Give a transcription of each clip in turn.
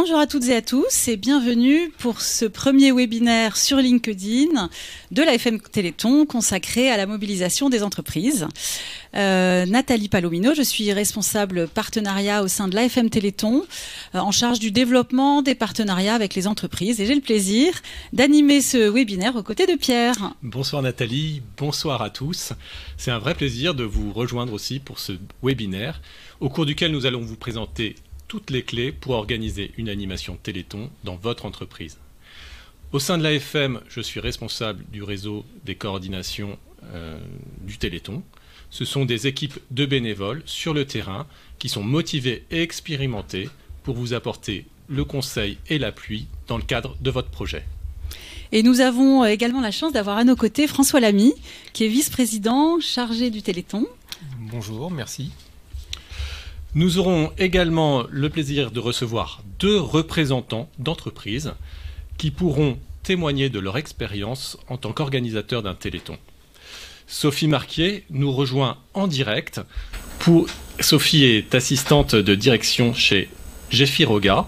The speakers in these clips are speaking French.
Bonjour à toutes et à tous et bienvenue pour ce premier webinaire sur LinkedIn de l'AFM Téléthon consacré à la mobilisation des entreprises. Nathalie Palomino, je suis responsable partenariat au sein de l'AFM Téléthon en charge du développement des partenariats avec les entreprises et j'ai le plaisir d'animer ce webinaire aux côtés de Pierre. Bonsoir Nathalie, bonsoir à tous. C'est un vrai plaisir de vous rejoindre aussi pour ce webinaire au cours duquel nous allons vous présenter toutes les clés pour organiser une animation Téléthon dans votre entreprise. Au sein de l'AFM, je suis responsable du réseau des coordinations du Téléthon. Ce sont des équipes de bénévoles sur le terrain qui sont motivées et expérimentées pour vous apporter le conseil et l'appui dans le cadre de votre projet. Et nous avons également la chance d'avoir à nos côtés François Lamy, qui est vice-président chargé du Téléthon. Bonjour, merci. Nous aurons également le plaisir de recevoir 2 représentants d'entreprises qui pourront témoigner de leur expérience en tant qu'organisateurs d'un Téléthon. Sophie Marquier nous rejoint en direct. Sophie est assistante de direction chez Gefiroga,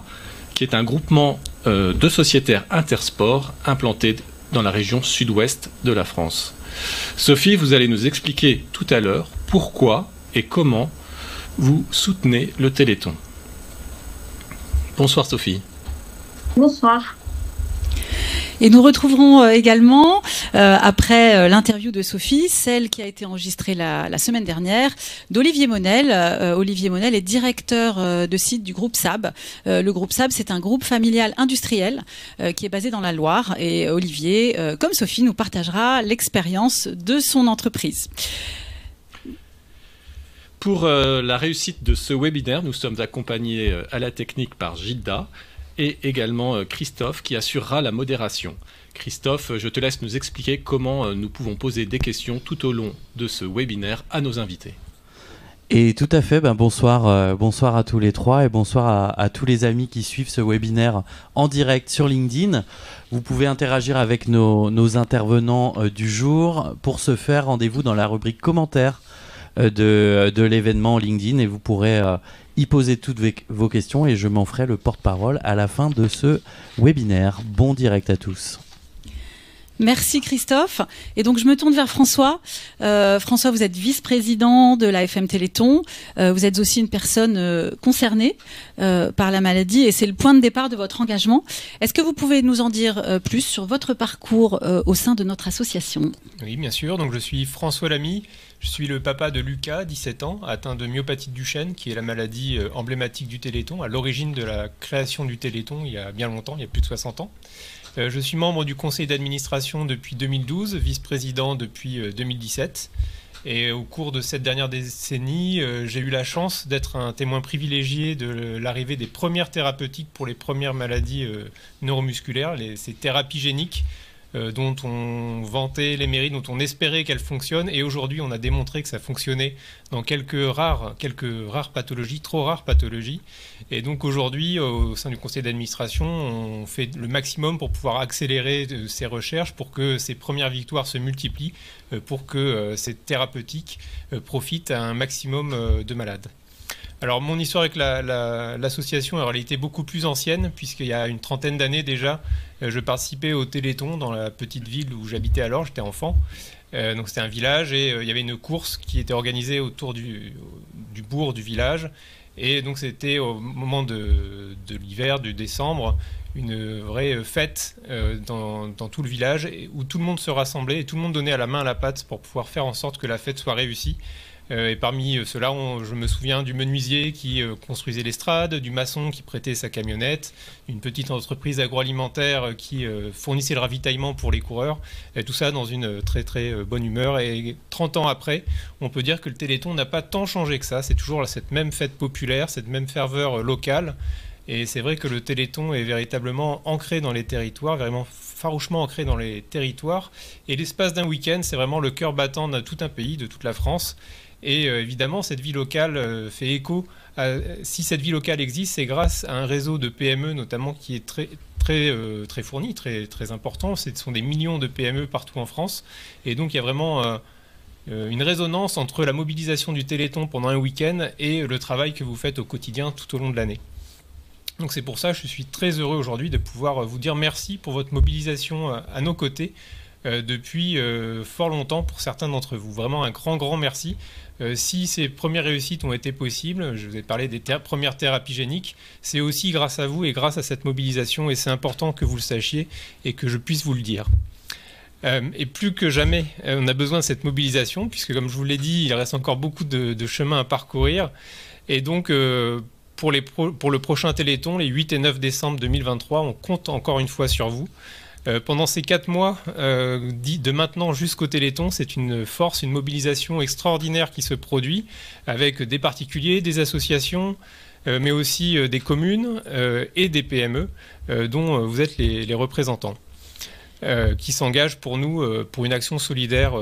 qui est un groupement de sociétaires intersports implanté dans la région sud-ouest de la France. Sophie, vous allez nous expliquer tout à l'heure pourquoi et comment vous soutenez le Téléthon. Bonsoir Sophie. Bonsoir. Et nous retrouverons également, après l'interview de Sophie, celle qui a été enregistrée la semaine dernière, d'Olivier Monel. Olivier Monel est directeur de site du groupe SAB. Le groupe SAB, c'est un groupe familial industriel qui est basé dans la Loire. Et Olivier, comme Sophie, nous partagera l'expérience de son entreprise. Pour la réussite de ce webinaire, nous sommes accompagnés à la technique par Gilda et également Christophe qui assurera la modération. Christophe, je te laisse nous expliquer comment nous pouvons poser des questions tout au long de ce webinaire à nos invités. Et tout à fait, bonsoir, bonsoir à tous les trois et bonsoir à tous les amis qui suivent ce webinaire en direct sur LinkedIn. Vous pouvez interagir avec nos intervenants du jour. Pour ce faire, rendez-vous dans la rubrique commentaires de l'événement LinkedIn et vous pourrez y poser toutes vos questions et je m'en ferai le porte-parole à la fin de ce webinaire. Bon direct à tous. Merci Christophe. Et donc je me tourne vers François. François, vous êtes vice-président de l'AFM Téléthon. Vous êtes aussi une personne concernée par la maladie et c'est le point de départ de votre engagement. Est-ce que vous pouvez nous en dire plus sur votre parcours au sein de notre association ? Oui, bien sûr. Donc je suis François Lamy. Je suis le papa de Lucas, 17 ans, atteint de myopathie de Duchenne, qui est la maladie emblématique du Téléthon, à l'origine de la création du Téléthon il y a bien longtemps, il y a plus de 60 ans. Je suis membre du conseil d'administration depuis 2012, vice-président depuis 2017. Et au cours de cette dernière décennie, j'ai eu la chance d'être un témoin privilégié de l'arrivée des premières thérapeutiques pour les premières maladies neuromusculaires, ces thérapies géniques, dont on vantait les mérites, dont on espérait qu'elles fonctionnent. Et aujourd'hui, on a démontré que ça fonctionnait dans quelques rares pathologies, trop rares pathologies. Et donc aujourd'hui, au sein du conseil d'administration, on fait le maximum pour pouvoir accélérer ces recherches, pour que ces premières victoires se multiplient, pour que ces thérapeutiques profitent à un maximum de malades. Alors mon histoire avec l'association est en réalité beaucoup plus ancienne, puisqu'il y a une trentaine d'années déjà, je participais au Téléthon dans la petite ville où j'habitais alors, j'étais enfant. Donc c'était un village et il y avait une course qui était organisée autour du bourg du village. Et donc c'était au moment de l'hiver, de décembre, une vraie fête dans tout le village où tout le monde se rassemblait et tout le monde donnait à la main à la pâte pour pouvoir faire en sorte que la fête soit réussie. Et parmi ceux-là, je me souviens du menuisier qui construisait l'estrade, du maçon qui prêtait sa camionnette, une petite entreprise agroalimentaire qui fournissait le ravitaillement pour les coureurs. Et tout ça dans une très très bonne humeur. Et 30 ans après, on peut dire que le Téléthon n'a pas tant changé que ça. C'est toujours cette même fête populaire, cette même ferveur locale. Et c'est vrai que le Téléthon est véritablement ancré dans les territoires, vraiment farouchement ancré dans les territoires. Et l'espace d'un week-end, c'est vraiment le cœur battant de tout un pays, de toute la France. Et évidemment, cette vie locale fait écho. Si cette vie locale existe, c'est grâce à un réseau de PME notamment qui est très fourni, très important. Ce sont des millions de PME partout en France. Et donc, il y a vraiment une résonance entre la mobilisation du Téléthon pendant un week-end et le travail que vous faites au quotidien tout au long de l'année. Donc c'est pour ça que je suis très heureux aujourd'hui de pouvoir vous dire merci pour votre mobilisation à nos côtés depuis fort longtemps pour certains d'entre vous. Vraiment un grand merci. Si ces premières réussites ont été possibles, je vous ai parlé des premières thérapies géniques, c'est aussi grâce à vous et grâce à cette mobilisation, et c'est important que vous le sachiez et que je puisse vous le dire. Et plus que jamais, on a besoin de cette mobilisation, puisque comme je vous l'ai dit, il reste encore beaucoup de chemin à parcourir. Et donc, pour le prochain Téléthon, les 8 et 9 décembre 2023, on compte encore une fois sur vous. Pendant ces 4 mois, de maintenant jusqu'au Téléthon, c'est une force, une mobilisation extraordinaire qui se produit avec des particuliers, des associations, mais aussi des communes et des PME dont vous êtes les représentants, qui s'engagent pour nous pour une action solidaire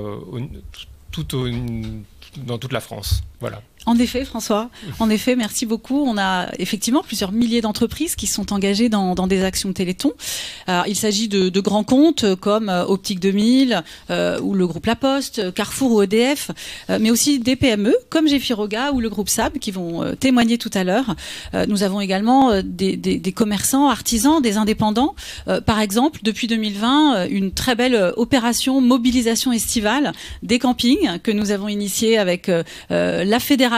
dans toute la France. Voilà. En effet, François, en effet, merci beaucoup. On a effectivement plusieurs milliers d'entreprises qui sont engagées dans des actions Téléthon. Alors, il s'agit de grands comptes comme Optique 2000 ou le groupe La Poste, Carrefour ou EDF, mais aussi des PME comme Gefiroga ou le groupe SAB qui vont témoigner tout à l'heure. Nous avons également des commerçants, artisans, des indépendants. Par exemple, depuis 2020, une très belle opération mobilisation estivale des campings que nous avons initiée avec la fédération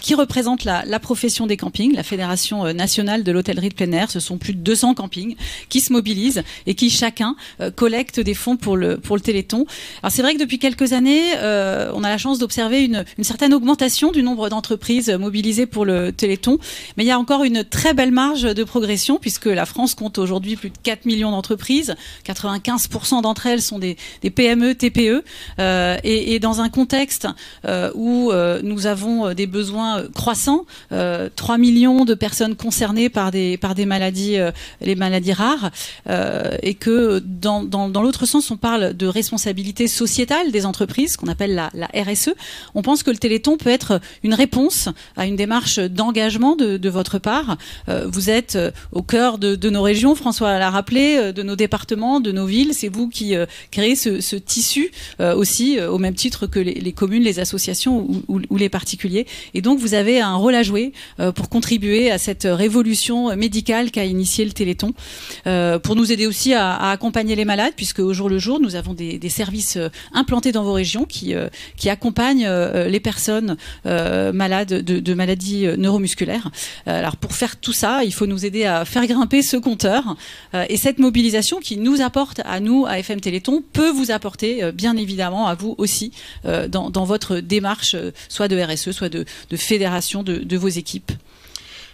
qui représente la profession des campings, la Fédération nationale de l'hôtellerie de plein air. Ce sont plus de 200 campings qui se mobilisent et qui chacun collectent des fonds pour le Téléthon. Alors c'est vrai que depuis quelques années, on a la chance d'observer une certaine augmentation du nombre d'entreprises mobilisées pour le Téléthon, mais il y a encore une très belle marge de progression puisque la France compte aujourd'hui plus de 4 millions d'entreprises, 95% d'entre elles sont des PME, TPE, et dans un contexte où nous avons des besoins croissants, 3 millions de personnes concernées par des maladies, les maladies rares, et que dans l'autre sens, on parle de responsabilité sociétale des entreprises, qu'on appelle la RSE. On pense que le Téléthon peut être une réponse à une démarche d'engagement de votre part. Vous êtes au cœur de nos régions, François l'a rappelé, de nos départements, de nos villes. C'est vous qui créez ce tissu aussi, au même titre que les communes, les associations ou les particuliers. Et donc, vous avez un rôle à jouer pour contribuer à cette révolution médicale qu'a initié le Téléthon, pour nous aider aussi à accompagner les malades, puisque au jour le jour, nous avons des services implantés dans vos régions qui accompagnent les personnes malades de maladies neuromusculaires. Alors, pour faire tout ça, il faut nous aider à faire grimper ce compteur. Et cette mobilisation qui nous apporte à nous, à FM Téléthon, peut vous apporter, bien évidemment, à vous aussi, dans votre démarche, soit de RSE, soit de fédération de vos équipes.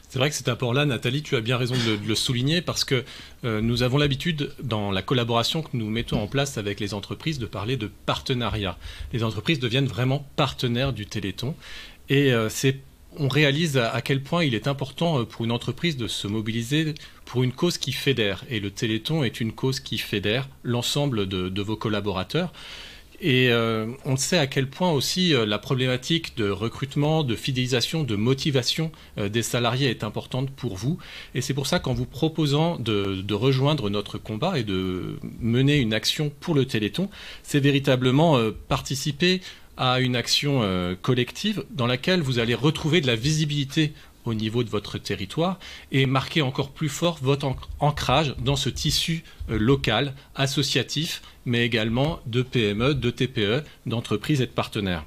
C'est vrai que cet apport-là, Nathalie, tu as bien raison de le souligner parce que nous avons l'habitude, dans la collaboration que nous mettons en place avec les entreprises, de parler de partenariat. Les entreprises deviennent vraiment partenaires du Téléthon et on réalise à quel point il est important pour une entreprise de se mobiliser pour une cause qui fédère. Et le Téléthon est une cause qui fédère l'ensemble de vos collaborateurs. Et on sait à quel point aussi la problématique de recrutement, de fidélisation, de motivation des salariés est importante pour vous. Et c'est pour ça qu'en vous proposant de rejoindre notre combat et de mener une action pour le Téléthon, c'est véritablement participer à une action collective dans laquelle vous allez retrouver de la visibilité au niveau de votre territoire et marquer encore plus fort votre ancrage dans ce tissu local, associatif, mais également de PME, de TPE, d'entreprises et de partenaires.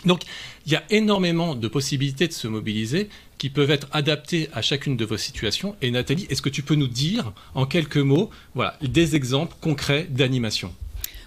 Donc, il y a énormément de possibilités de se mobiliser qui peuvent être adaptées à chacune de vos situations. Et Nathalie, est-ce que tu peux nous dire en quelques mots, voilà, des exemples concrets d'animation ?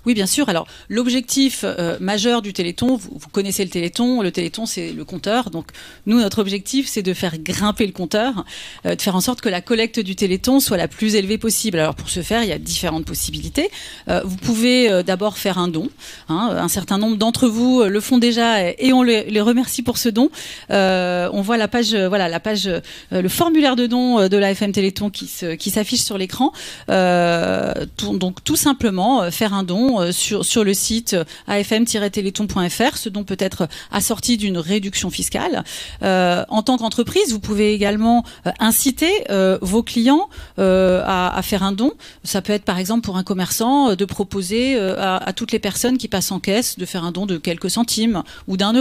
Oui, bien sûr. Alors, l'objectif majeur du Téléthon, vous connaissez le Téléthon. Le Téléthon, c'est le compteur. Donc, nous, notre objectif, c'est de faire grimper le compteur, de faire en sorte que la collecte du Téléthon soit la plus élevée possible. Alors, pour ce faire, il y a différentes possibilités. Vous pouvez d'abord faire un don. Un certain nombre d'entre vous le font déjà et on les remercie pour ce don. On voit la page, le formulaire de don de la FM Téléthon qui s'affiche sur l'écran. Donc, tout simplement, faire un don. don sur le site afm-téléthon.fr, ce don peut être assorti d'une réduction fiscale. En tant qu'entreprise, vous pouvez également inciter vos clients à faire un don. Ça peut être par exemple pour un commerçant de proposer à toutes les personnes qui passent en caisse de faire un don de quelques centimes ou d'1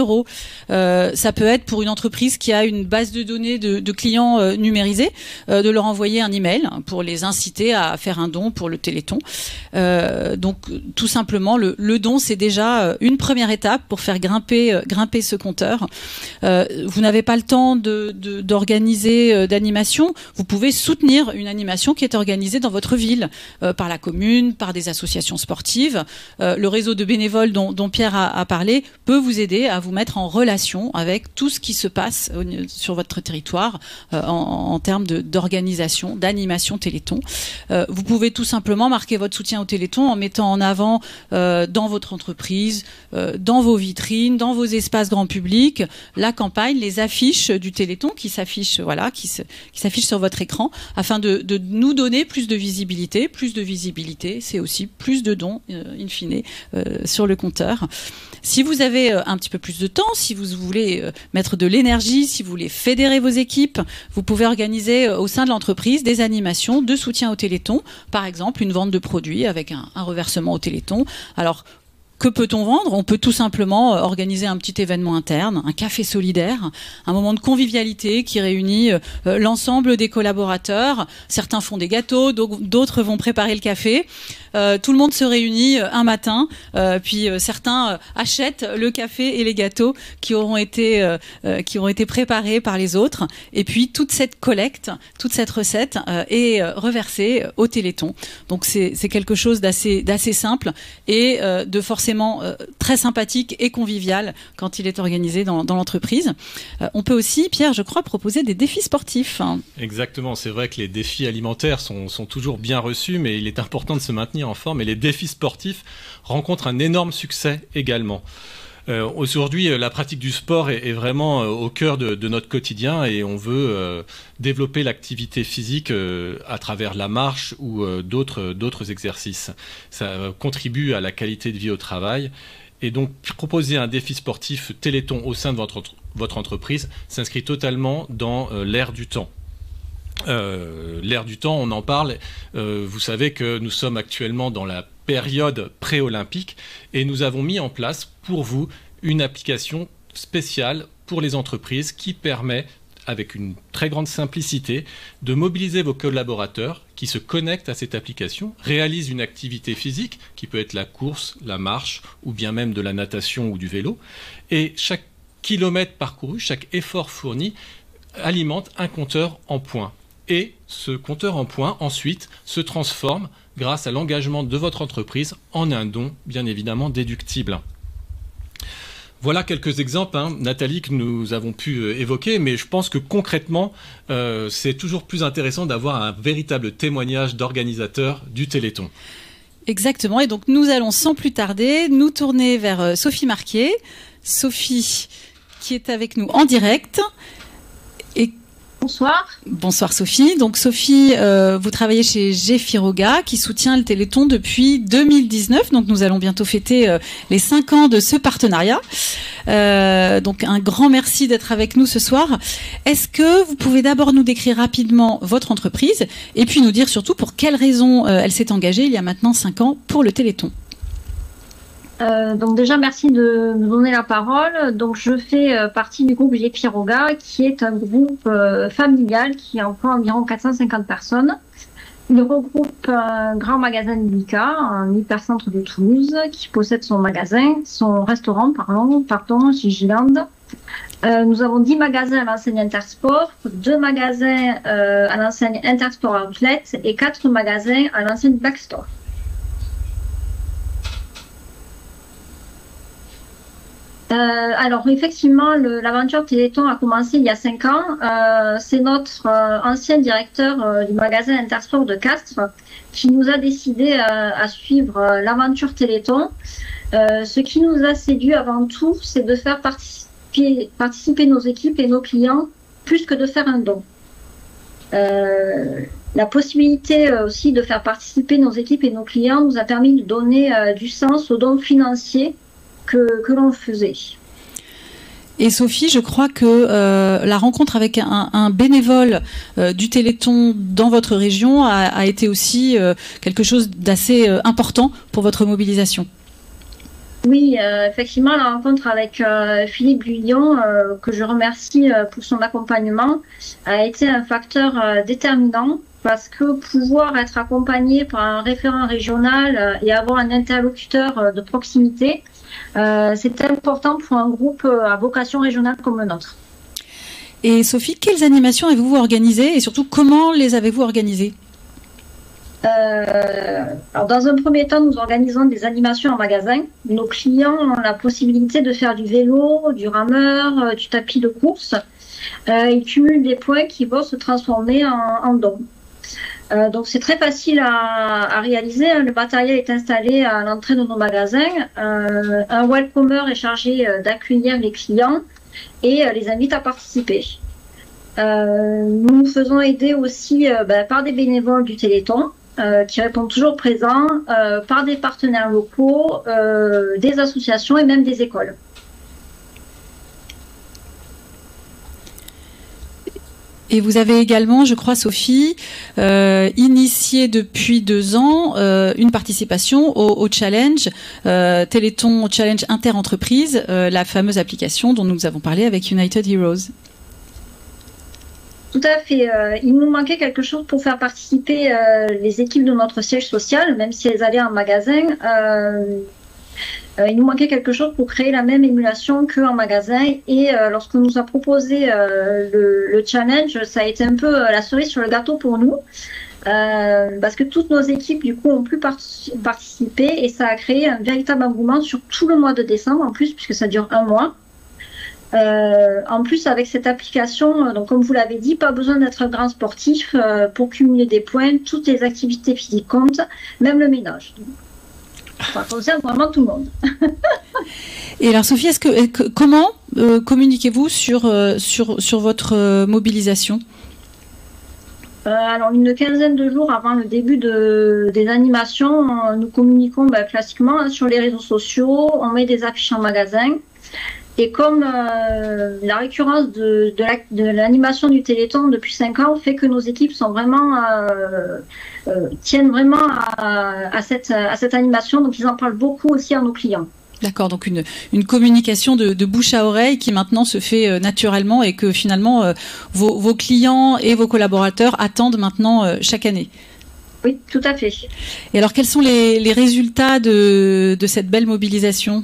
€. Ça peut être pour une entreprise qui a une base de données de clients numérisée, de leur envoyer un email pour les inciter à faire un don pour le Téléthon. Donc tout simplement, le don, c'est déjà une première étape pour faire grimper ce compteur. Vous n'avez pas le temps d'organiser d'animation. Vous pouvez soutenir une animation qui est organisée dans votre ville, par la commune, par des associations sportives. Le réseau de bénévoles dont Pierre a parlé peut vous aider à vous mettre en relation avec tout ce qui se passe sur votre territoire en termes d'organisation, d'animation Téléthon. Vous pouvez tout simplement marquer votre soutien au Téléthon en mettant en avant dans votre entreprise, dans vos vitrines, dans vos espaces grand public, la campagne, les affiches du Téléthon qui s'affichent sur votre écran afin de nous donner plus de visibilité. Plus de visibilité, c'est aussi plus de dons, in fine, sur le compteur. Si vous avez un petit peu plus de temps, si vous voulez mettre de l'énergie, si vous voulez fédérer vos équipes, vous pouvez organiser au sein de l'entreprise des animations de soutien au Téléthon. Par exemple, une vente de produits avec un reversement au Téléthon. Alors, que peut-on vendre? On peut tout simplement organiser un petit événement interne, un café solidaire, un moment de convivialité qui réunit l'ensemble des collaborateurs. Certains font des gâteaux, d'autres vont préparer le café. Tout le monde se réunit un matin, puis certains achètent le café et les gâteaux qui auront été préparés par les autres. Et puis toute cette collecte, toute cette recette est reversée au Téléthon. Donc c'est quelque chose d'assez simple et de forcément très sympathique et convivial quand il est organisé dans l'entreprise. On peut aussi, Pierre, je crois, proposer des défis sportifs. Exactement, c'est vrai que les défis alimentaires sont toujours bien reçus, mais il est important de se maintenir en forme et les défis sportifs rencontrent un énorme succès également. Aujourd'hui, la pratique du sport est vraiment au cœur de notre quotidien et on veut développer l'activité physique à travers la marche ou d'autres exercices. Ça contribue à la qualité de vie au travail. Et donc, proposer un défi sportif Téléthon au sein de votre entreprise s'inscrit totalement dans l'ère du temps. L'ère du temps, on en parle. Vous savez que nous sommes actuellement dans la période pré-olympique et nous avons mis en place pour vous une application spéciale pour les entreprises qui permet, avec une très grande simplicité, de mobiliser vos collaborateurs qui se connectent à cette application, réalisent une activité physique qui peut être la course, la marche ou bien même de la natation ou du vélo. Et chaque kilomètre parcouru, chaque effort fourni alimente un compteur en points. Et ce compteur en points, ensuite, se transforme grâce à l'engagement de votre entreprise en un don, bien évidemment, déductible. Voilà quelques exemples, Nathalie, que nous avons pu évoquer, mais je pense que concrètement, c'est toujours plus intéressant d'avoir un véritable témoignage d'organisateurs du Téléthon. Exactement, et donc nous allons sans plus tarder nous tourner vers Sophie Marquier. Sophie qui est avec nous en direct. Et Bonsoir. Bonsoir Sophie. Donc Sophie, vous travaillez chez Gefiroga qui soutient le Téléthon depuis 2019. Donc nous allons bientôt fêter les 5 ans de ce partenariat. Donc un grand merci d'être avec nous ce soir. Est-ce que vous pouvez d'abord nous décrire rapidement votre entreprise et puis nous dire surtout pour quelles raisons elle s'est engagée il y a maintenant 5 ans pour le Téléthon? Donc déjà, merci de me donner la parole. Donc je fais partie du groupe Gefiroga, qui est un groupe familial qui emploie environ 450 personnes. Il regroupe un grand magasin de Lyca, un hypercentre de Toulouse, qui possède son restaurant, chez Giland. Nous avons 10 magasins à l'enseigne Intersport, 2 magasins à l'enseigne Intersport Outlet et 4 magasins à l'enseigne Backstore. Alors effectivement, l'aventure Téléthon a commencé il y a 5 ans. C'est notre ancien directeur du magasin Intersport de Castres qui nous a décidé à suivre l'aventure Téléthon. Ce qui nous a séduit avant tout, c'est de faire participer nos équipes et nos clients plus que de faire un don. La possibilité aussi de faire participer nos équipes et nos clients nous a permis de donner du sens aux dons financiers que l'on faisait. Et Sophie, je crois que la rencontre avec un bénévole du Téléthon dans votre région a été aussi quelque chose d'assez important pour votre mobilisation. Oui, effectivement, la rencontre avec Philippe Guillon, que je remercie pour son accompagnement, a été un facteur déterminant parce que pouvoir être accompagné par un référent régional et avoir un interlocuteur de proximité, c'est important pour un groupe à vocation régionale comme le nôtre. Et Sophie, quelles animations avez-vous organisées et surtout comment les avez-vous organisées ? Alors dans un premier temps, nous organisons des animations en magasin. Nos clients ont la possibilité de faire du vélo, du rameur, du tapis de course. Ils cumulent des points qui vont se transformer en dons. Donc c'est très facile à réaliser. Le matériel est installé à l'entrée de nos magasins. Un welcomer est chargé d'accueillir les clients et les invite à participer. Nous nous faisons aider aussi par des bénévoles du Téléthon qui répondent toujours présents, par des partenaires locaux, des associations et même des écoles. Et vous avez également, je crois, Sophie, initié depuis 2 ans une participation au challenge Téléthon Challenge Inter-Entreprise, la fameuse application dont nous avons parlé avec United Heroes. Tout à fait. Il nous manquait quelque chose pour faire participer les équipes de notre siège social, même si elles allaient en magasin. Il nous manquait quelque chose pour créer la même émulation qu'en magasin. Et lorsqu'on nous a proposé le challenge, ça a été un peu la cerise sur le gâteau pour nous. Parce que toutes nos équipes, du coup, ont pu participer. Et ça a créé un véritable engouement sur tout le mois de décembre, en plus, puisque ça dure 1 mois. En plus, avec cette application, donc comme vous l'avez dit, pas besoin d'être un grand sportif pour cumuler des points. Toutes les activités physiques comptent, même le ménage. Ça concerne vraiment tout le monde. Et alors Sophie, comment communiquez-vous sur votre mobilisation ? Alors une quinzaine de jours avant le début des animations, nous communiquons classiquement sur les réseaux sociaux, on met des affiches en magasin. Et comme la récurrence de l'animation du Téléthon depuis 5 ans fait que nos équipes sont vraiment tiennent vraiment à cette animation, donc ils en parlent beaucoup aussi à nos clients. D'accord, donc une communication de bouche à oreille qui maintenant se fait naturellement et que finalement vos clients et vos collaborateurs attendent maintenant chaque année. Oui, tout à fait. Et alors quels sont les résultats de cette belle mobilisation ?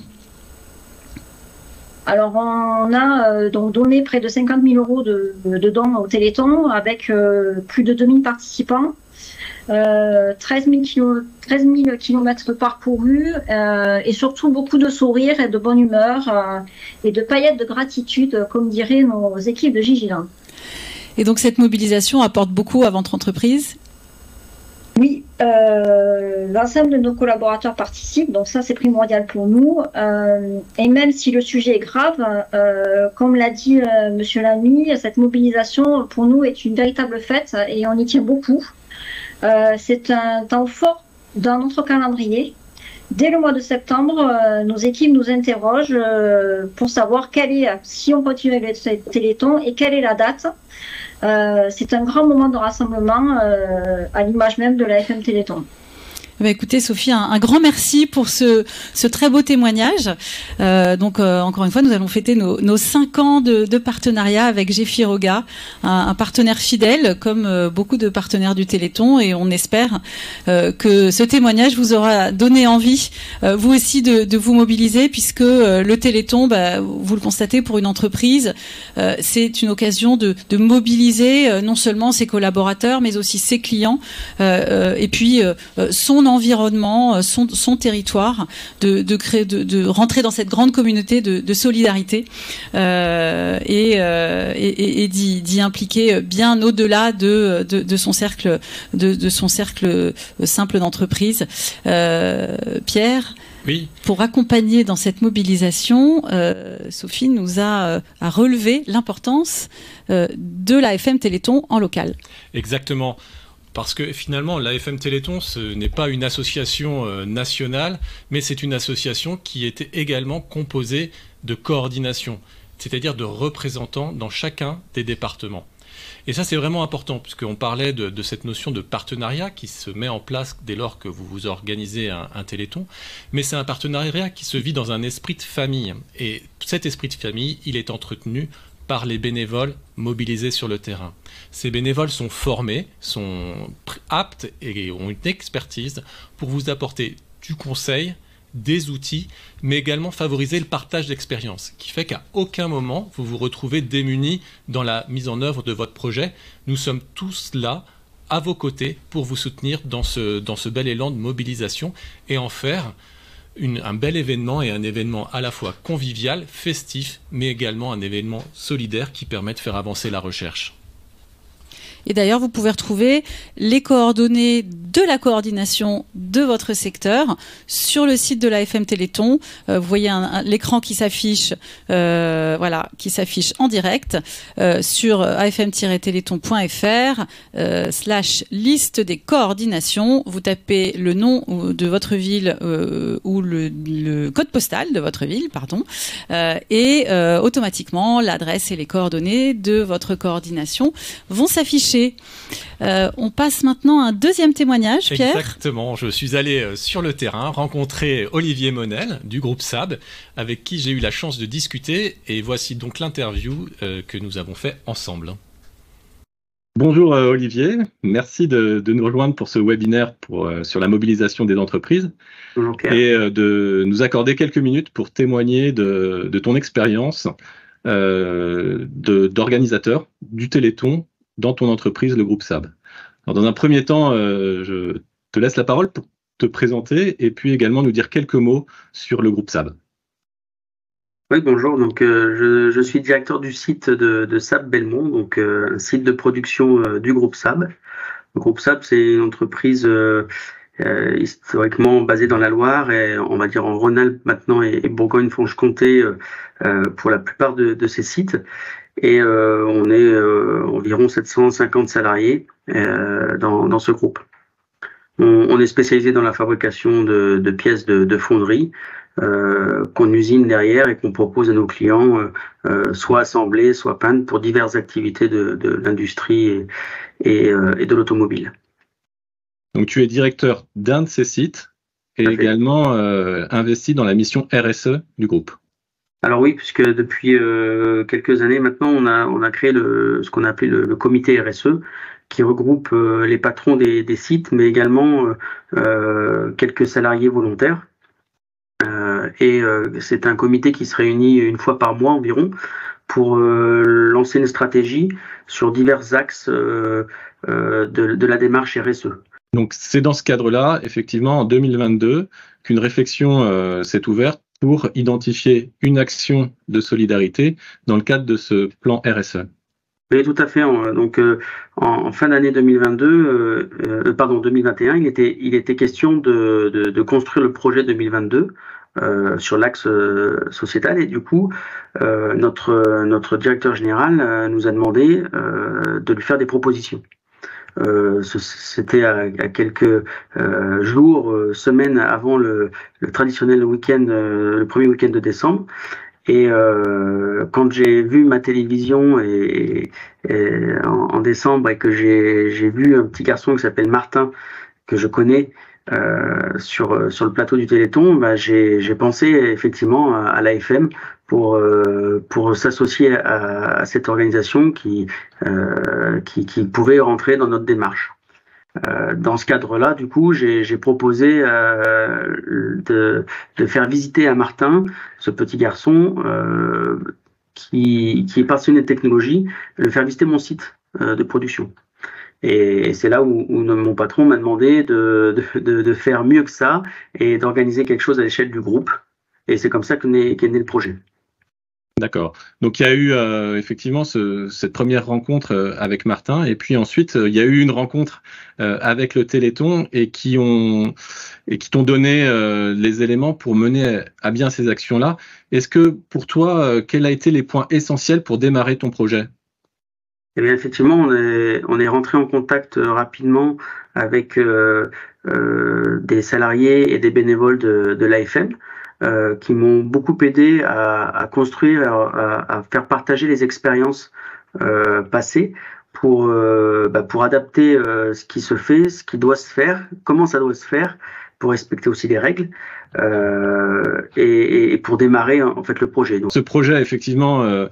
Alors, on a donc donné près de 50 000 euros de dons au Téléthon avec plus de 2000 participants, 13 000 kilomètres parcourus et surtout beaucoup de sourires et de bonne humeur et de paillettes de gratitude, comme diraient nos équipes de Gigiland. Et donc, cette mobilisation apporte beaucoup à votre entreprise ? Oui, l'ensemble de nos collaborateurs participent, donc ça c'est primordial pour nous. Et même si le sujet est grave, comme l'a dit Monsieur Lamy, cette mobilisation pour nous est une véritable fête et on y tient beaucoup. C'est un temps fort dans notre calendrier. Dès le mois de septembre, nos équipes nous interrogent pour savoir si on continue avec le Téléthon et quelle est la date. C'est un grand moment de rassemblement à l'image même de la FM Téléthon. Écoutez Sophie, un grand merci pour ce très beau témoignage. Encore une fois, nous allons fêter nos 5 ans de partenariat avec Gephiroga, un partenaire fidèle comme beaucoup de partenaires du Téléthon, et on espère que ce témoignage vous aura donné envie, vous aussi, de vous mobiliser, puisque le Téléthon, vous le constatez, pour une entreprise, c'est une occasion de mobiliser non seulement ses collaborateurs, mais aussi ses clients, et puis son environnement, son territoire, de rentrer dans cette grande communauté de solidarité et d'y impliquer bien au-delà de son cercle simple d'entreprise. Pierre, oui. Pour accompagner dans cette mobilisation, Sophie nous a relevé l'importance de la FM Téléthon en local. Exactement. Parce que finalement, l'AFM Téléthon, ce n'est pas une association nationale, mais c'est une association qui était également composée de coordination, c'est-à-dire de représentants dans chacun des départements. Et ça, c'est vraiment important, puisqu'on parlait de cette notion de partenariat qui se met en place dès lors que vous organisez un Téléthon. Mais c'est un partenariat qui se vit dans un esprit de famille. Et cet esprit de famille, il est entretenu par les bénévoles mobilisés sur le terrain. Ces bénévoles sont formés, sont aptes et ont une expertise pour vous apporter du conseil, des outils, mais également favoriser le partage d'expériences, qui fait qu'à aucun moment vous vous retrouvez démunis dans la mise en œuvre de votre projet. Nous sommes tous là, à vos côtés, pour vous soutenir dans ce bel élan de mobilisation et en faire un bel événement, et un événement à la fois convivial, festif, mais également un événement solidaire qui permet de faire avancer la recherche. Et d'ailleurs, vous pouvez retrouver les coordonnées de la coordination de votre secteur sur le site de l'AFM Téléthon. Vous voyez l'écran qui s'affiche, qui s'affiche en direct sur afm-téléthon.fr /liste des coordinations. Vous tapez le nom de votre ville ou le code postal de votre ville, pardon, et automatiquement l'adresse et les coordonnées de votre coordination vont s'afficher. On passe maintenant à un deuxième témoignage, Pierre. Exactement, je suis allé sur le terrain rencontrer Olivier Monel du groupe SAB, avec qui j'ai eu la chance de discuter, et voici donc l'interview que nous avons fait ensemble. Bonjour Olivier, merci de nous rejoindre pour ce webinaire sur la mobilisation des entreprises. Bonjour Pierre. Et de nous accorder quelques minutes pour témoigner de ton expérience d'organisateur du Téléthon dans ton entreprise, le groupe SAB. Alors, dans un premier temps, je te laisse la parole pour te présenter et puis également nous dire quelques mots sur le groupe SAB. Oui, bonjour. Donc, je suis directeur du site de SAB Belmont, donc un site de production du groupe SAB. Le groupe SAB, c'est une entreprise historiquement basée dans la Loire et on va dire en Rhône-Alpes maintenant et Bourgogne-Franche-Comté pour la plupart de ces sites. Et on est environ 750 salariés dans ce groupe. On est spécialisé dans la fabrication de pièces de fonderie qu'on usine derrière et qu'on propose à nos clients, soit assemblées, soit peintes pour diverses activités de l'industrie et de l'automobile. Donc tu es directeur d'un de ces sites et également investi dans la mission RSE du groupe. Alors oui, puisque depuis quelques années maintenant, on a créé ce qu'on a appelé le comité RSE, qui regroupe les patrons des sites, mais également quelques salariés volontaires. C'est un comité qui se réunit une fois par mois environ pour lancer une stratégie sur divers axes de la démarche RSE. Donc c'est dans ce cadre-là, effectivement, en 2022, qu'une réflexion s'est ouverte pour identifier une action de solidarité dans le cadre de ce plan RSE. Oui, tout à fait. Donc, en fin d'année 2021, il était question de construire le projet 2022 sur l'axe sociétal. Et du coup, notre directeur général nous a demandé de lui faire des propositions. C'était à quelques jours, semaines avant le traditionnel week-end, le premier week-end de décembre. Et quand j'ai vu ma télévision en décembre et que j'ai vu un petit garçon qui s'appelle Martin, que je connais, sur le plateau du Téléthon, j'ai pensé effectivement à l'AFM pour s'associer à cette organisation qui pouvait rentrer dans notre démarche. Dans ce cadre-là, du coup, j'ai proposé de faire visiter à Martin, ce petit garçon qui est passionné de technologie, de faire visiter mon site de production. Et c'est là où mon patron m'a demandé de faire mieux que ça et d'organiser quelque chose à l'échelle du groupe. Et c'est comme ça qu'est né le projet. D'accord. Donc il y a eu effectivement cette première rencontre avec Martin, et puis ensuite il y a eu une rencontre avec le Téléthon et qui t'ont donné les éléments pour mener à bien ces actions-là. Est-ce que pour toi, quels ont été les points essentiels pour démarrer ton projet ? Eh bien, effectivement, on est rentré en contact rapidement avec des salariés et des bénévoles de l'AFM qui m'ont beaucoup aidé à construire, à faire partager les expériences passées pour adapter ce qui se fait, ce qui doit se faire, comment ça doit se faire, pour respecter aussi les règles et pour démarrer en fait le projet. Donc, ce projet, effectivement,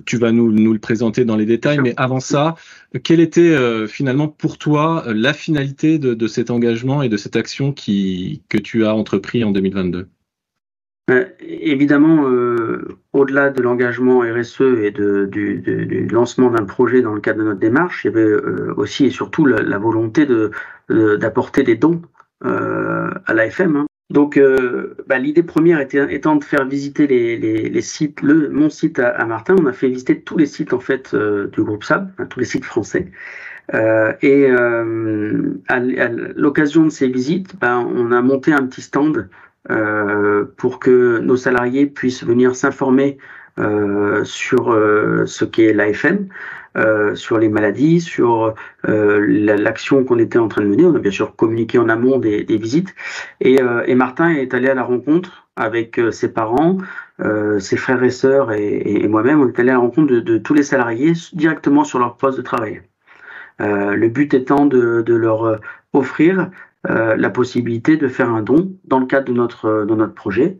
tu vas nous le présenter dans les détails, mais avant ça, quelle était finalement pour toi la finalité de cet engagement et de cette action que tu as entrepris en 2022? Évidemment, au-delà de l'engagement RSE et du lancement d'un projet dans le cadre de notre démarche, il y avait aussi et surtout la volonté d'apporter des dons à l'AFM. Hein. Donc, l'idée première étant de faire visiter les sites, mon site à Martin. On a fait visiter tous les sites en fait du groupe SAB, tous les sites français. À l'occasion de ces visites, on a monté un petit stand pour que nos salariés puissent venir s'informer sur ce qu'est l'AFM, sur les maladies, sur l'action qu'on était en train de mener. On a bien sûr communiqué en amont des visites. Et Martin est allé à la rencontre avec ses parents, ses frères et sœurs et moi-même. On est allé à la rencontre de tous les salariés directement sur leur poste de travail. Le but étant de leur offrir la possibilité de faire un don dans le cadre de notre projet.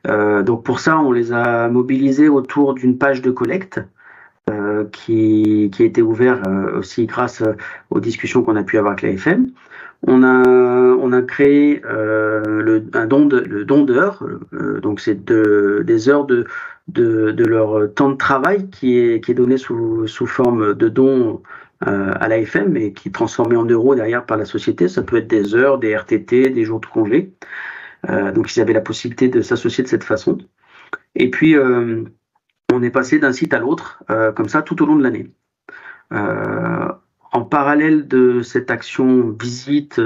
Donc pour ça, on les a mobilisés autour d'une page de collecte qui a été ouverte aussi grâce aux discussions qu'on a pu avoir avec l'AFM. On a créé le don d'heures, donc c'est des heures de leur temps de travail qui est donné sous forme de don à l'AFM et qui est transformé en euros derrière par la société. Ça peut être des heures, des RTT, des jours de congé. Donc ils avaient la possibilité de s'associer de cette façon. Et puis on est passé d'un site à l'autre comme ça tout au long de l'année. En parallèle de cette action visite,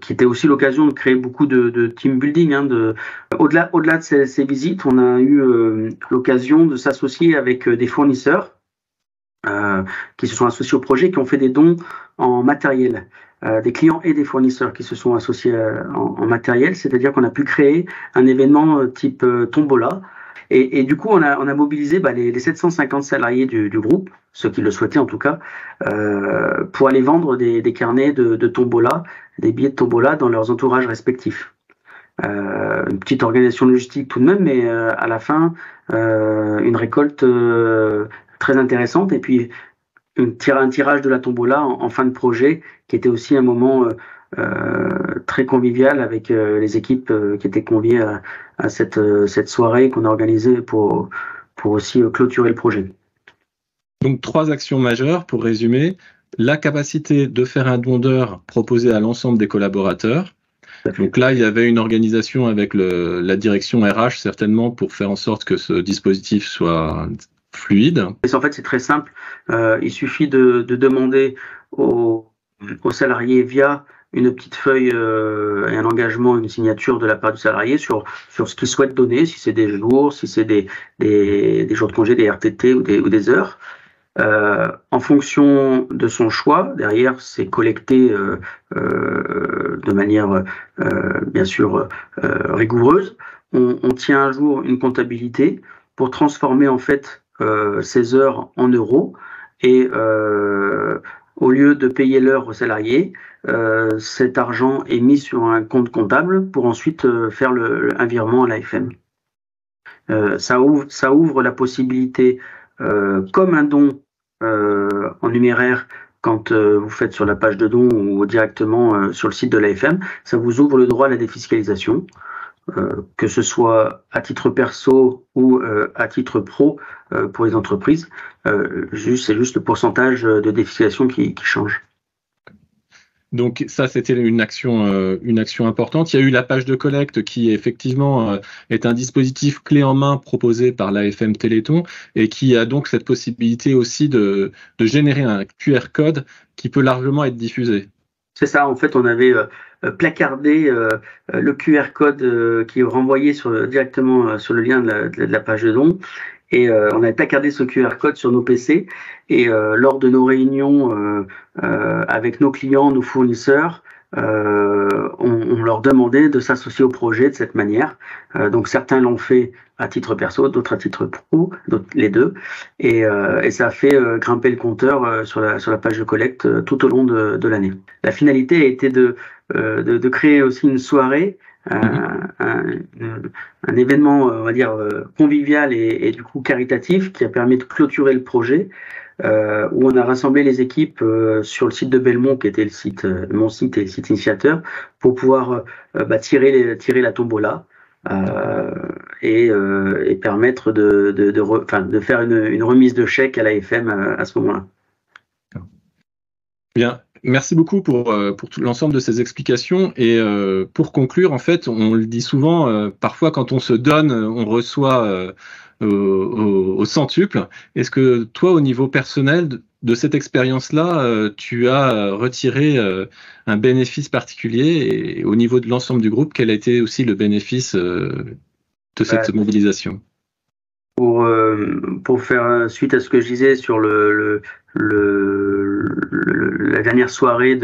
qui était aussi l'occasion de créer beaucoup de team building, au-delà de ces visites, on a eu l'occasion de s'associer avec des fournisseurs qui se sont associés au projet, qui ont fait des dons en matériel. Des clients et des fournisseurs qui se sont associés en matériel, c'est-à-dire qu'on a pu créer un événement type tombola. Et du coup, on a mobilisé les 750 salariés du groupe, ceux qui le souhaitaient en tout cas, pour aller vendre des carnets de tombola, des billets de tombola dans leurs entourages respectifs. Une petite organisation logistique tout de même, mais à la fin, une récolte très intéressante. Et puis, un tirage de la tombola en fin de projet, qui était aussi un moment très convivial avec les équipes qui étaient conviées à cette soirée qu'on a organisée pour aussi clôturer le projet. Donc 3 actions majeures pour résumer: la capacité de faire un don d'heures proposé à l'ensemble des collaborateurs. Donc là, il y avait une organisation avec la direction RH certainement pour faire en sorte que ce dispositif soit fluide. Et en fait, c'est très simple. Il suffit de demander aux salariés via une petite feuille et un engagement, une signature de la part du salarié sur ce qu'il souhaite donner, si c'est des jours, si c'est des jours de congé, des RTT ou des heures. En fonction de son choix, derrière, c'est collecté de manière bien sûr rigoureuse. On tient à jour une comptabilité pour transformer en fait ces heures en euros et au lieu de payer l'heure aux salariés, cet argent est mis sur un compte comptable pour ensuite faire un virement à l'AFM. Ça ouvre la possibilité, comme un don en numéraire, quand vous faites sur la page de don ou directement sur le site de l'AFM, ça vous ouvre le droit à la défiscalisation, que ce soit à titre perso ou à titre pro pour les entreprises. C'est juste le pourcentage de défiscalisation qui change. Donc ça, c'était une action importante. Il y a eu la page de collecte qui effectivement est un dispositif clé en main proposé par l'AFM Téléthon et qui a donc cette possibilité aussi de générer un QR code qui peut largement être diffusé. C'est ça, en fait, on avait placardé le QR code qui est renvoyé directement sur le lien de la page de don. Et on avait placardé ce QR code sur nos PC. Et lors de nos réunions avec nos clients, nos fournisseurs, on leur demandait de s'associer au projet de cette manière. Donc certains l'ont fait à titre perso, d'autres à titre pro, d'autres les deux. Et ça a fait grimper le compteur sur la page de collecte tout au long de l'année. La finalité a été de créer aussi une soirée, un événement, on va dire, convivial et du coup caritatif qui a permis de clôturer le projet. Où on a rassemblé les équipes sur le site de Belmont, qui était mon site et le site initiateur, pour pouvoir tirer la tombola et permettre de faire une remise de chèque à l'AFM à ce moment-là. Bien. Merci beaucoup pour tout l'ensemble de ces explications. Et pour conclure, en fait, on le dit souvent, parfois quand on se donne, on reçoit au centuple. Est-ce que toi, au niveau personnel de cette expérience-là, tu as retiré un bénéfice particulier, et au niveau de l'ensemble du groupe, quel a été aussi le bénéfice de cette mobilisation? Pour faire suite à ce que je disais sur la dernière soirée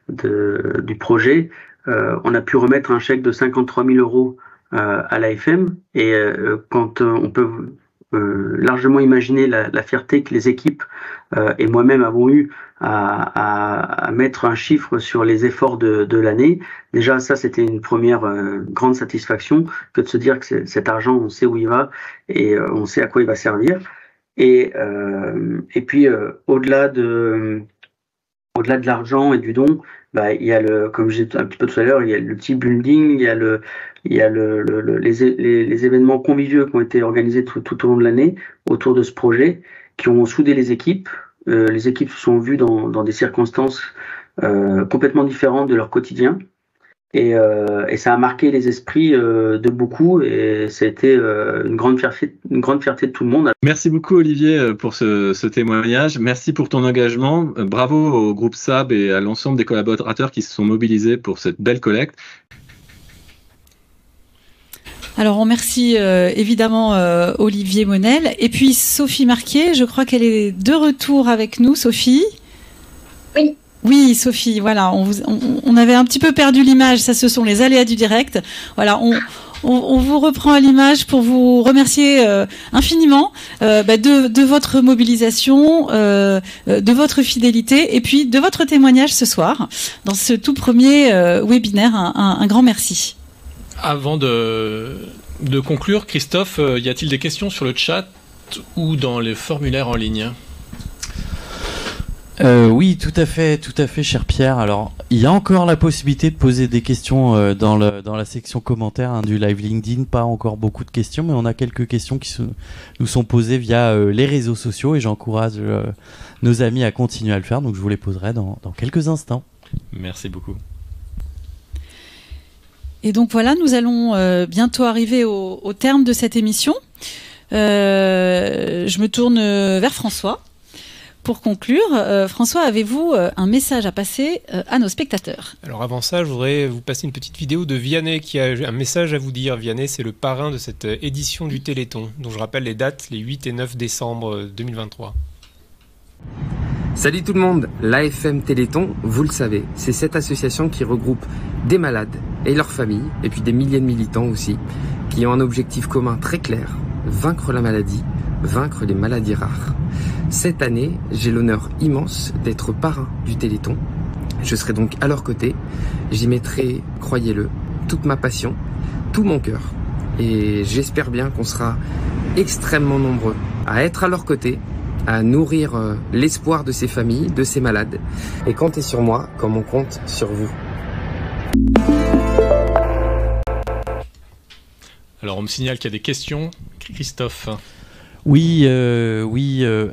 du projet, on a pu remettre un chèque de 53 000 € à l'AFM, et quand on peut largement imaginer la fierté que les équipes et moi-même avons eu à mettre un chiffre sur les efforts de l'année. Déjà, ça, c'était une première grande satisfaction, que de se dire que cet argent, on sait où il va et on sait à quoi il va servir. Et puis, au-delà de l'argent et du don, il y a comme j'ai dit un petit peu tout à l'heure, il y a le team building, il y a les événements conviviaux qui ont été organisés tout au long de l'année autour de ce projet, qui ont soudé les équipes. Les équipes se sont vues dans des circonstances complètement différentes de leur quotidien. Et ça a marqué les esprits de beaucoup, et ça a été une grande fierté de tout le monde. Merci beaucoup Olivier pour ce témoignage. Merci pour ton engagement. Bravo au groupe SAB et à l'ensemble des collaborateurs qui se sont mobilisés pour cette belle collecte. Alors on remercie évidemment Olivier Monel et puis Sophie Marquier. Je crois qu'elle est de retour avec nous, Sophie. Oui. Oui, Sophie, voilà, on avait un petit peu perdu l'image, ça ce sont les aléas du direct. Voilà, on vous reprend à l'image pour vous remercier infiniment de votre mobilisation, de votre fidélité et puis de votre témoignage ce soir dans ce tout premier webinaire. Un grand merci. Avant de conclure, Christophe, y a-t-il des questions sur le chat ou dans les formulaires en ligne ? Oui, tout à fait, cher Pierre. Alors, il y a encore la possibilité de poser des questions dans la section commentaires du live LinkedIn. Pas encore beaucoup de questions, mais on a quelques questions qui nous sont posées via les réseaux sociaux, et j'encourage nos amis à continuer à le faire. Donc, je vous les poserai dans quelques instants. Merci beaucoup. Et donc voilà, nous allons bientôt arriver au terme de cette émission. Je me tourne vers François. Pour conclure, François, avez-vous un message à passer à nos spectateurs ? Alors avant ça, je voudrais vous passer une petite vidéo de Vianney qui a un message à vous dire. Vianney, c'est le parrain de cette édition du Téléthon, dont je rappelle les dates, les 8 et 9 décembre 2023. Salut tout le monde, l'AFM Téléthon, vous le savez, c'est cette association qui regroupe des malades et leurs familles, et puis des milliers de militants aussi, qui ont un objectif commun très clair, vaincre la maladie, vaincre les maladies rares. Cette année, j'ai l'honneur immense d'être parrain du Téléthon. Je serai donc à leur côté. J'y mettrai, croyez-le, toute ma passion, tout mon cœur. Et j'espère bien qu'on sera extrêmement nombreux à être à leur côté, à nourrir l'espoir de ces familles, de ces malades. Et comptez sur moi comme on compte sur vous. Alors on me signale qu'il y a des questions. Christophe. Oui.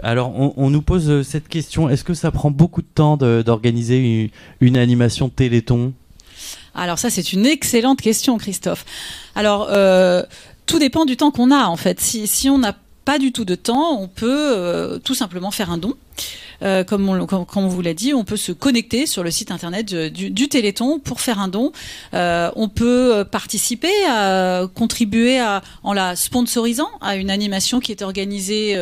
Alors, on nous pose cette question. Est-ce que ça prend beaucoup de temps d'organiser une animation Téléthon ? Alors ça, c'est une excellente question, Christophe. Alors, tout dépend du temps qu'on a, en fait. Si on n'a pas du tout de temps, on peut tout simplement faire un don. comme on vous l'a dit, on peut se connecter sur le site internet du Téléthon pour faire un don. On peut participer, contribuer en la sponsorisant à une animation qui est organisée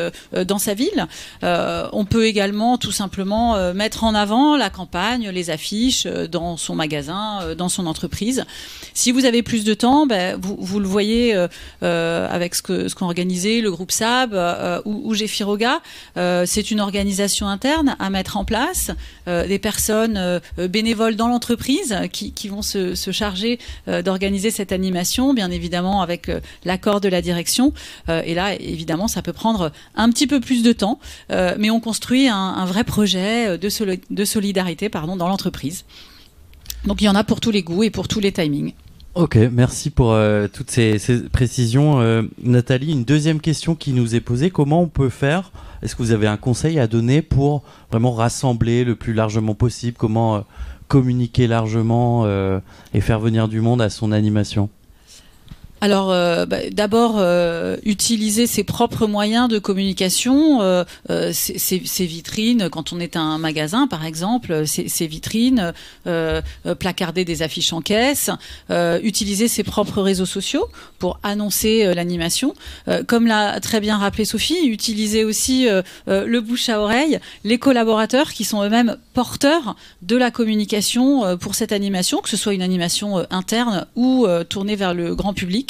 dans sa ville. On peut également tout simplement mettre en avant la campagne, les affiches dans son magasin, dans son entreprise. Si vous avez plus de temps, vous le voyez avec ce qu'ont organisé le groupe SAB ou Gefiroga. C'est une organisation interne à mettre en place, des personnes bénévoles dans l'entreprise qui vont se charger d'organiser cette animation, bien évidemment avec l'accord de la direction. Et là, évidemment, ça peut prendre un petit peu plus de temps, mais on construit un vrai projet de solidarité dans l'entreprise. Donc il y en a pour tous les goûts et pour tous les timings. Ok, merci pour toutes ces précisions. Nathalie, une deuxième question qui nous est posée, comment on peut faire? Est-ce que vous avez un conseil à donner pour vraiment rassembler le plus largement possible? Comment communiquer largement et faire venir du monde à son animation? Alors, d'abord, utiliser ses propres moyens de communication, ses vitrines, quand on est un magasin, par exemple, ses vitrines, placarder des affiches en caisse, utiliser ses propres réseaux sociaux pour annoncer l'animation. Comme l'a très bien rappelé Sophie, utiliser aussi le bouche à oreille, les collaborateurs qui sont eux-mêmes porteurs de la communication pour cette animation, que ce soit une animation interne ou tournée vers le grand public.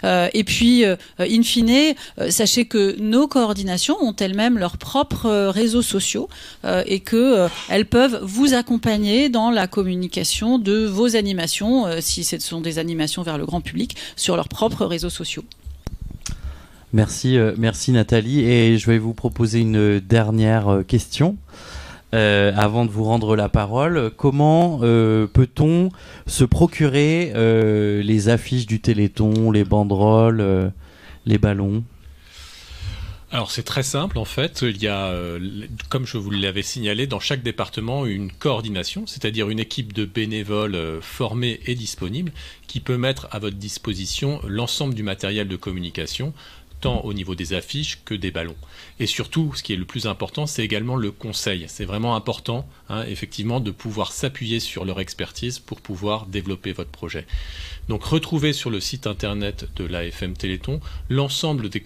Et puis, in fine, sachez que nos coordinations ont elles-mêmes leurs propres réseaux sociaux et qu'elles peuvent vous accompagner dans la communication de vos animations, si ce sont des animations vers le grand public, sur leurs propres réseaux sociaux. Merci Nathalie. Et je vais vous proposer une dernière question. Avant de vous rendre la parole, comment peut-on se procurer les affiches du Téléthon, les banderoles, les ballons? Alors c'est très simple en fait, il y a, comme je vous l'avais signalé, dans chaque département une coordination, c'est-à-dire une équipe de bénévoles formés et disponibles qui peut mettre à votre disposition l'ensemble du matériel de communication, tant au niveau des affiches que des ballons. Et surtout, ce qui est le plus important, c'est également le conseil. C'est vraiment important, effectivement, de pouvoir s'appuyer sur leur expertise pour pouvoir développer votre projet. Donc, retrouvez sur le site internet de l'AFM Téléthon l'ensemble des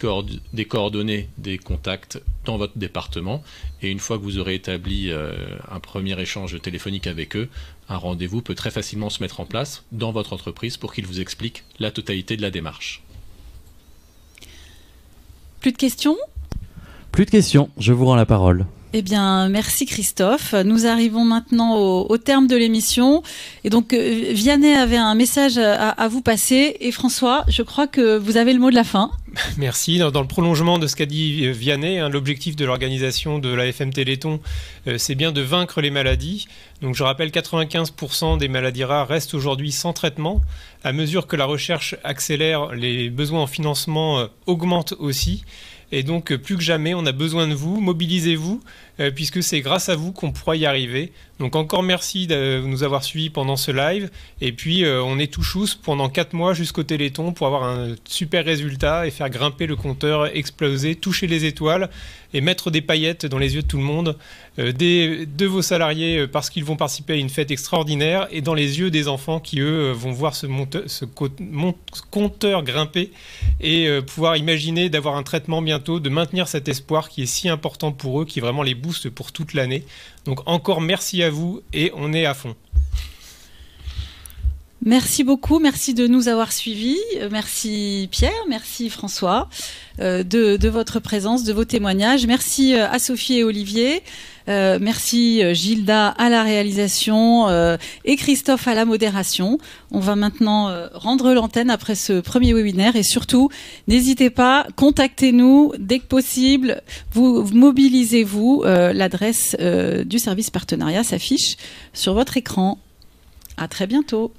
coordonnées des contacts dans votre département. Et une fois que vous aurez établi un premier échange téléphonique avec eux, un rendez-vous peut très facilement se mettre en place dans votre entreprise pour qu'ils vous expliquent la totalité de la démarche. Plus de questions? Plus de questions, je vous rends la parole. Eh bien, merci Christophe. Nous arrivons maintenant au terme de l'émission. Et donc, Vianney avait un message à vous passer. Et François, je crois que vous avez le mot de la fin. Merci. Dans le prolongement de ce qu'a dit Vianney, l'objectif de l'organisation de l'AFM Téléthon, c'est bien de vaincre les maladies. Donc, je rappelle, 95% des maladies rares restent aujourd'hui sans traitement. À mesure que la recherche accélère, les besoins en financement augmentent aussi. Et donc, plus que jamais, on a besoin de vous. Mobilisez-vous, puisque c'est grâce à vous qu'on pourra y arriver. Donc, encore merci de nous avoir suivis pendant ce live. Et puis, on est tout chousse pendant 4 mois jusqu'au Téléthon pour avoir un super résultat et faire grimper le compteur, exploser, toucher les étoiles et mettre des paillettes dans les yeux de tout le monde, de vos salariés parce qu'ils vont participer à une fête extraordinaire et dans les yeux des enfants qui, eux, vont voir ce compteur grimper et pouvoir imaginer d'avoir un traitement bientôt, de maintenir cet espoir qui est si important pour eux, qui vraiment les booste pour toute l'année. Donc encore merci à vous et on est à fond. Merci beaucoup, merci de nous avoir suivis. Merci Pierre, merci François de votre présence, de vos témoignages. Merci à Sophie et Olivier. Merci Gilda à la réalisation et Christophe à la modération. On va maintenant rendre l'antenne après ce premier webinaire et surtout, n'hésitez pas, contactez-nous dès que possible. Vous mobilisez-vous. L'adresse du service partenariat s'affiche sur votre écran. À très bientôt.